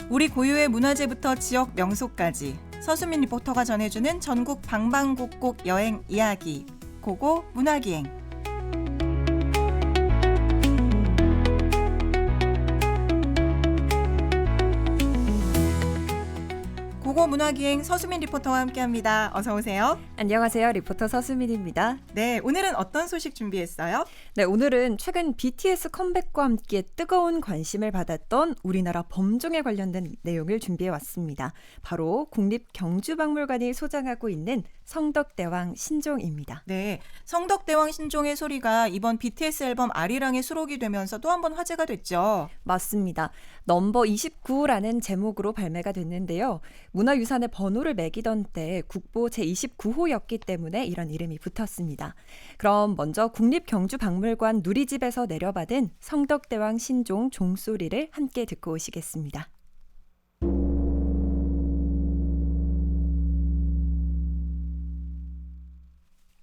우리 고유의 문화재부터 지역 명소까지 서수민 리포터가 전해주는 전국 방방곡곡 여행 이야기. 고고 문화기행. 고고 문화기행 서수민 리포터와 함께합니다. 어서 오세요. 안녕하세요. 리포터 서수민입니다. 네, 오늘은 어떤 소식 준비했어요? 네, 오늘은 최근 BTS 컴백과 함께 뜨거운 관심을 받았던 우리나라 범종에 관련된 내용을 준비해왔습니다. 바로 국립경주박물관이 소장하고 있는 성덕대왕 신종입니다. 네, 성덕대왕 신종의 소리가 이번 BTS 앨범 아리랑에 수록이 되면서 또 한 번 화제가 됐죠. 맞습니다. 넘버 29라는 제목으로 발매가 됐는데요. 문화유산의 번호를 매기던 때 국보 제29호였기 때문에 이런 이름이 붙었습니다. 그럼 먼저 국립경주박물관 누리집에서 내려받은 성덕대왕 신종 종소리를 함께 듣고 오시겠습니다.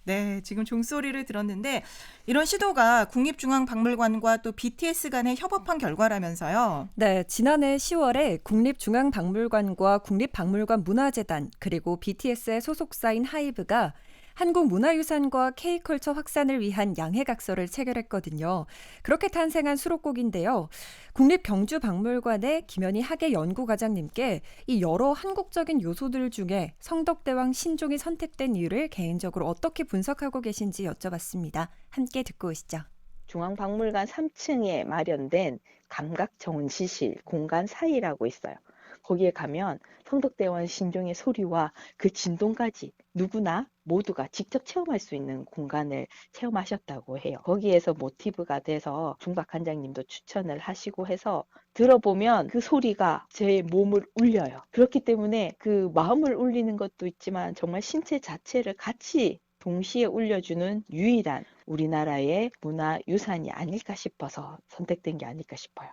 네, 지금 종소리를 들었는데 이런 시도가 국립중앙박물관과 또 BTS 간에 협업한 결과라면서요. 네, 지난해 10월에 국립중앙박물관과 국립박물관 문화재단 그리고 BTS의 소속사인 하이브가 한국문화유산과 K컬처 확산을 위한 양해각서를 체결했거든요. 그렇게 탄생한 수록곡인데요. 국립경주박물관의 김현희 학예연구과장님께 이 여러 한국적인 요소들 중에 성덕대왕 신종이 선택된 이유를 개인적으로 어떻게 분석하고 계신지 여쭤봤습니다. 함께 듣고 오시죠. 중앙박물관 3층에 마련된 감각전시실 공간 사이라고 있어요. 거기에 가면 성덕대왕 신종의 소리와 그 진동까지 누구나 모두가 직접 체험할 수 있는 공간을 체험하셨다고 해요. 거기에서 모티브가 돼서 중박관장님도 추천을 하시고 해서 들어보면 그 소리가 제 몸을 울려요. 그렇기 때문에 그 마음을 울리는 것도 있지만 정말 신체 자체를 같이 동시에 울려주는 유일한 우리나라의 문화유산이 아닐까 싶어서 선택된 게 아닐까 싶어요.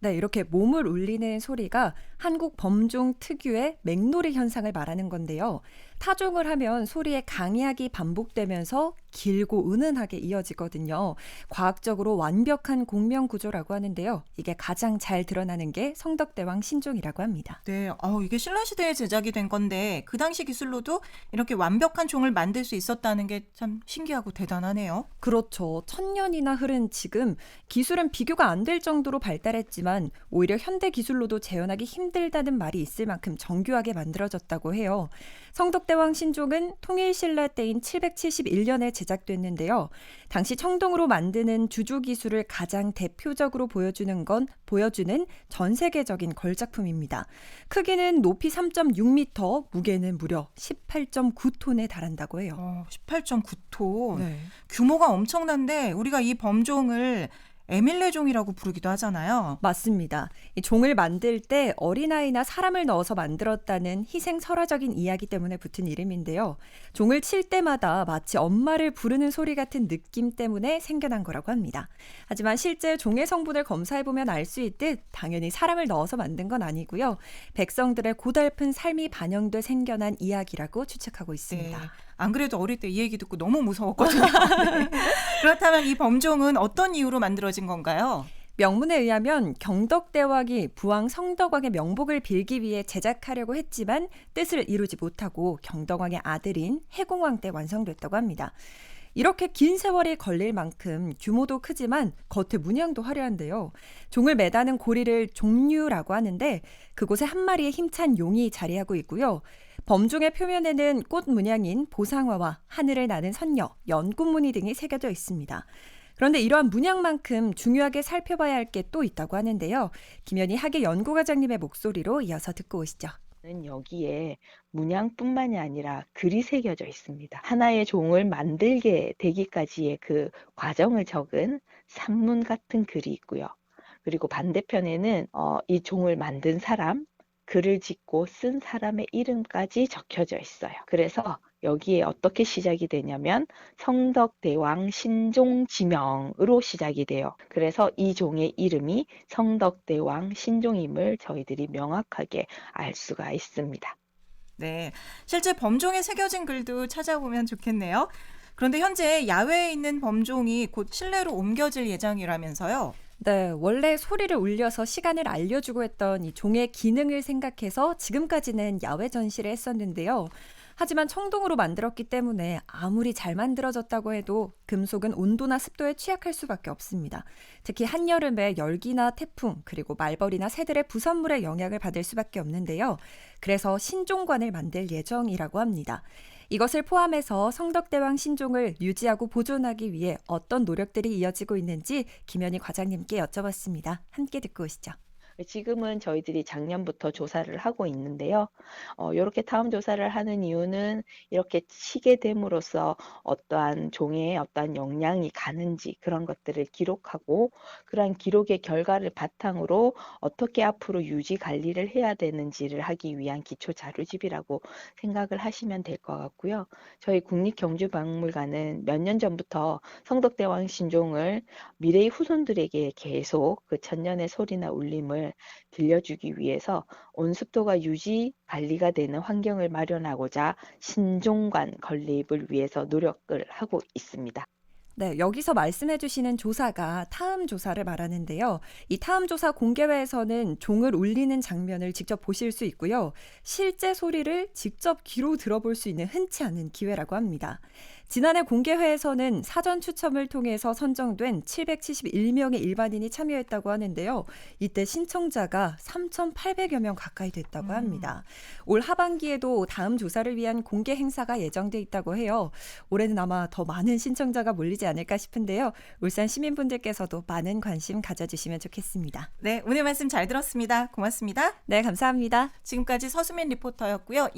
네, 이렇게 몸을 울리는 소리가 한국 범종 특유의 맹놀이 현상을 말하는 건데요. 타종을 하면 소리의 강약이 반복되면서 길고 은은하게 이어지거든요. 과학적으로 완벽한 공명 구조라고 하는데요. 이게 가장 잘 드러나는 게 성덕대왕 신종이라고 합니다. 네, 이게 신라시대에 제작이 된 건데 그 당시 기술로도 이렇게 완벽한 종을 만들 수 있었다는 게 참 신기하고 대단하네요. 그렇죠. 1000년이나 흐른 지금 기술은 비교가 안 될 정도로 발달했지만 오히려 현대 기술로도 재현하기 힘들다는 말이 있을 만큼 정교하게 만들어졌다고 해요. 성덕대왕 신종은 통일신라 때인 771년에 제작됐는데요. 당시 청동으로 만드는 주조 기술을 가장 대표적으로 보여주는 전 세계적인 걸작품입니다. 크기는 높이 3.6m, 무게는 무려 18.9톤에 달한다고 해요. 18.9톤. 네. 규모가 엄청난데 우리가 이 범종을 에밀레종이라고 부르기도 하잖아요. 맞습니다. 이 종을 만들 때 어린아이나 사람을 넣어서 만들었다는 희생설화적인 이야기 때문에 붙은 이름인데요. 종을 칠 때마다 마치 엄마를 부르는 소리 같은 느낌 때문에 생겨난 거라고 합니다. 하지만 실제 종의 성분을 검사해보면 알 수 있듯 당연히 사람을 넣어서 만든 건 아니고요. 백성들의 고달픈 삶이 반영돼 생겨난 이야기라고 추측하고 있습니다. 네. 안 그래도 어릴 때 이 얘기 듣고 너무 무서웠거든요. 네. 그렇다면 이 범종은 어떤 이유로 만들어진 건가요? 명문에 의하면 경덕대왕이 부왕 성덕왕의 명복을 빌기 위해 제작하려고 했지만 뜻을 이루지 못하고 경덕왕의 아들인 해공왕 때 완성됐다고 합니다. 이렇게 긴 세월이 걸릴 만큼 규모도 크지만 겉의 문양도 화려한데요. 종을 매다는 고리를 종류라고 하는데 그곳에 한 마리의 힘찬 용이 자리하고 있고요. 범종의 표면에는 꽃 문양인 보상화와 하늘을 나는 선녀, 연꽃무늬 등이 새겨져 있습니다. 그런데 이러한 문양만큼 중요하게 살펴봐야 할 게 또 있다고 하는데요. 김현희 학예연구과장님의 목소리로 이어서 듣고 오시죠. 여기에 문양뿐만이 아니라 글이 새겨져 있습니다. 하나의 종을 만들게 되기까지의 그 과정을 적은 산문 같은 글이 있고요. 그리고 반대편에는 이 종을 만든 사람, 글을 짓고 쓴 사람의 이름까지 적혀져 있어요. 그래서 여기에 어떻게 시작이 되냐면 성덕대왕 신종지명으로 시작이 돼요. 그래서 이 종의 이름이 성덕대왕 신종임을 저희들이 명확하게 알 수가 있습니다. 네, 실제 범종에 새겨진 글도 찾아보면 좋겠네요. 그런데 현재 야외에 있는 범종이 곧 실내로 옮겨질 예정이라면서요? 네, 원래 소리를 울려서 시간을 알려주고 했던 이 종의 기능을 생각해서 지금까지는 야외 전시를 했었는데요. 하지만 청동으로 만들었기 때문에 아무리 잘 만들어졌다고 해도 금속은 온도나 습도에 취약할 수밖에 없습니다. 특히 한여름에 열기나 태풍, 그리고 말벌이나 새들의 부산물의 영향을 받을 수밖에 없는데요. 그래서 신종관을 만들 예정이라고 합니다. 이것을 포함해서 성덕대왕 신종을 유지하고 보존하기 위해 어떤 노력들이 이어지고 있는지 김현희 과장님께 여쭤봤습니다. 함께 듣고 오시죠. 지금은 저희들이 작년부터 조사를 하고 있는데요. 요렇게 다음 조사를 하는 이유는 이렇게 치게 됨으로써 어떠한 종에 어떠한 영향이 가는지 그런 것들을 기록하고 그러한 기록의 결과를 바탕으로 어떻게 앞으로 유지 관리를 해야 되는지를 하기 위한 기초 자료집이라고 생각을 하시면 될 것 같고요. 저희 국립경주박물관은 몇 년 전부터 성덕대왕 신종을 미래의 후손들에게 계속 그 천년의 소리나 울림을 들려주기 위해서 온습도가 유지 관리가 되는 환경을 마련하고자 신종관 건립을 위해서 노력을 하고 있습니다. 네, 여기서 말씀해 주시는 조사가 타음 조사를 말하는데요. 이 타음 조사 공개회에서는 종을 울리는 장면을 직접 보실 수 있고요. 실제 소리를 직접 귀로 들어볼 수 있는 흔치 않은 기회라고 합니다. 지난해 공개회에서는 사전 추첨을 통해서 선정된 771명의 일반인이 참여했다고 하는데요. 이때 신청자가 3,800여 명 가까이 됐다고 합니다. 올 하반기에도 다음 조사를 위한 공개 행사가 예정돼 있다고 해요. 올해는 아마 더 많은 신청자가 몰리지 않을까 싶은데요. 울산 시민분들께서도 많은 관심 가져주시면 좋겠습니다. 네, 오늘 말씀 잘 들었습니다. 고맙습니다. 네, 감사합니다. 지금까지 서수민 리포터였고요.